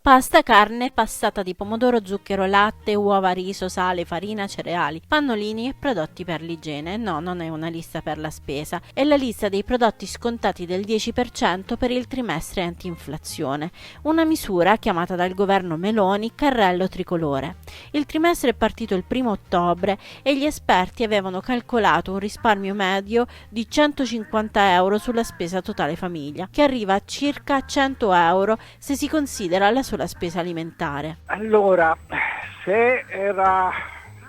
Pasta, carne, passata di pomodoro, zucchero, latte, uova, riso, sale, farina, cereali, pannolini e prodotti per l'igiene. No, non è una lista per la spesa, è la lista dei prodotti scontati del 10% per il trimestre anti-inflazione, una misura chiamata dal governo Meloni carrello tricolore. Il trimestre è partito il 1° ottobre e gli esperti avevano calcolato un risparmio medio di 150 euro sulla spesa totale famiglia, che arriva a circa 100 euro se si considera la sulla spesa alimentare. Allora, se era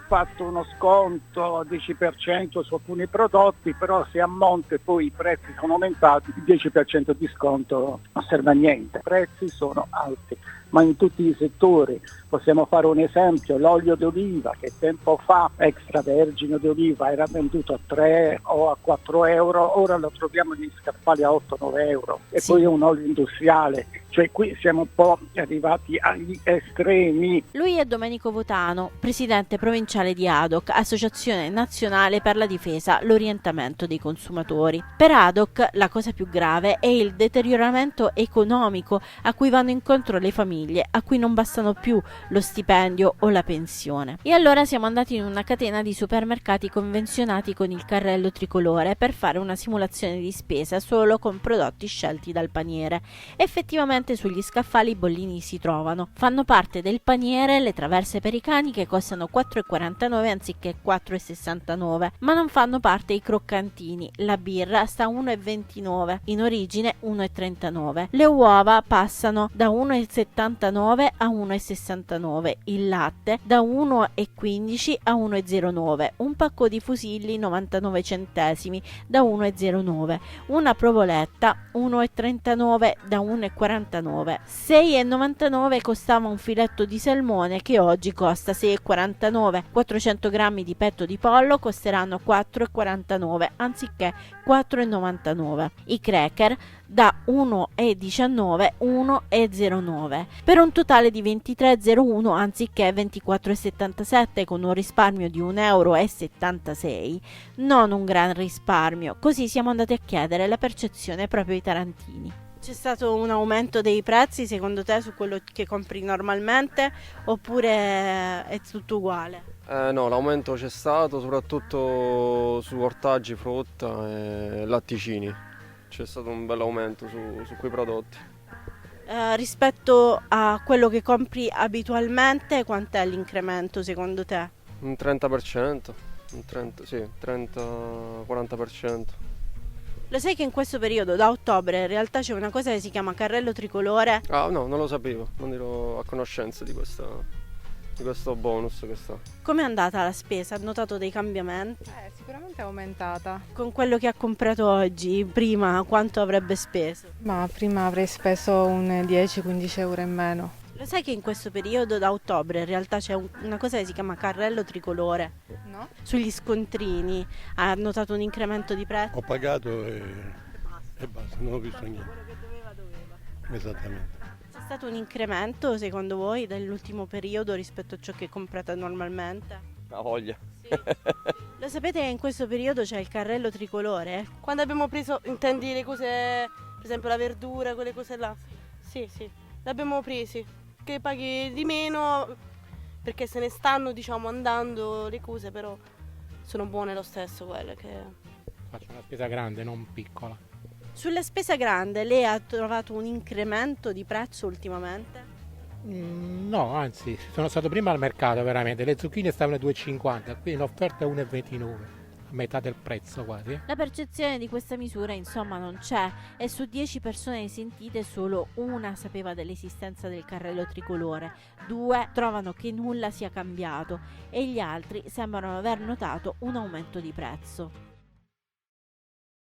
fatto uno sconto al 10% su alcuni prodotti, però se a monte poi i prezzi sono aumentati, il 10% di sconto non serve a niente. I prezzi sono alti, ma in tutti i settori. Possiamo fare un esempio: l'olio d'oliva, che tempo fa extravergine d'oliva era venduto a 3 o a 4 euro, ora lo troviamo negli scaffali a 8-9 euro. E sì. Poi è un olio industriale, cioè qui siamo un po' arrivati agli estremi. Lui è Domenico Votano, presidente provinciale di ADOC, Associazione Nazionale per la Difesa l'Orientamento dei Consumatori. Per ADOC la cosa più grave è il deterioramento economico a cui vanno incontro le famiglie, a cui non bastano più lo stipendio o la pensione. E allora siamo andati in una catena di supermercati convenzionati con il carrello tricolore per fare una simulazione di spesa solo con prodotti scelti dal paniere. Effettivamente sugli scaffali i bollini si trovano. Fanno parte del paniere le traverse per i cani, che costano 4,49 anziché 4,69, ma non fanno parte i croccantini. La birra sta a 1,29, in origine 1,39. Le uova passano da 1,79 a 1,69, il latte da 1,15 a 1,09, un pacco di fusilli 99 centesimi da 1,09, una provoletta 1,39 da 1,49. 6,99 costava un filetto di salmone, che oggi costa 6,49. 400 grammi di petto di pollo costeranno 4,49 anziché 4,99. I cracker da 1,19 1,09 per un totale di 23,01 anziché 24,77, con un risparmio di 1,76 euro. Non un gran risparmio. Così siamo andati a chiedere la percezione proprio ai tarantini. C'è stato un aumento dei prezzi secondo te su quello che compri normalmente, oppure è tutto uguale? No, l'aumento c'è stato soprattutto su ortaggi, frutta e latticini. C'è stato un bel aumento su quei prodotti. Rispetto a quello che compri abitualmente, quant'è l'incremento secondo te? Un 30%, un 30-40%. Lo sai che in questo periodo, da ottobre, in realtà c'è una cosa che si chiama carrello tricolore? Ah no, non lo sapevo, non ero a conoscenza di questo bonus che sta. Com'è andata la spesa? Ha notato dei cambiamenti? Sicuramente è aumentata. Con quello che ha comprato oggi, prima quanto avrebbe speso? Ma prima avrei speso un 10-15 euro in meno. Lo sai che in questo periodo, da ottobre, in realtà c'è una cosa che si chiama carrello tricolore? No? Sugli scontrini ha notato un incremento di prezzo? Ho pagato e basta, non ho visto niente. Esattamente. C'è stato un incremento secondo voi dell'ultimo periodo rispetto a ciò che comprate normalmente? Ha voglia. Sì. Lo sapete che in questo periodo c'è il carrello tricolore? Quando abbiamo preso, intendi le cose, per esempio la verdura, quelle cose là? Sì, sì, le abbiamo presi, che paghi di meno perché se ne stanno, diciamo, andando le cose, però sono buone lo stesso quelle che... Faccio una spesa grande, non piccola. Sulla spesa grande lei ha trovato un incremento di prezzo ultimamente? No, anzi, sono stato prima al mercato veramente, le zucchine stavano a 2,50, qui in offerta 1,29, a metà del prezzo quasi. La percezione di questa misura insomma non c'è, e su 10 persone sentite solo una sapeva dell'esistenza del carrello tricolore, 2 trovano che nulla sia cambiato e gli altri sembrano aver notato un aumento di prezzo.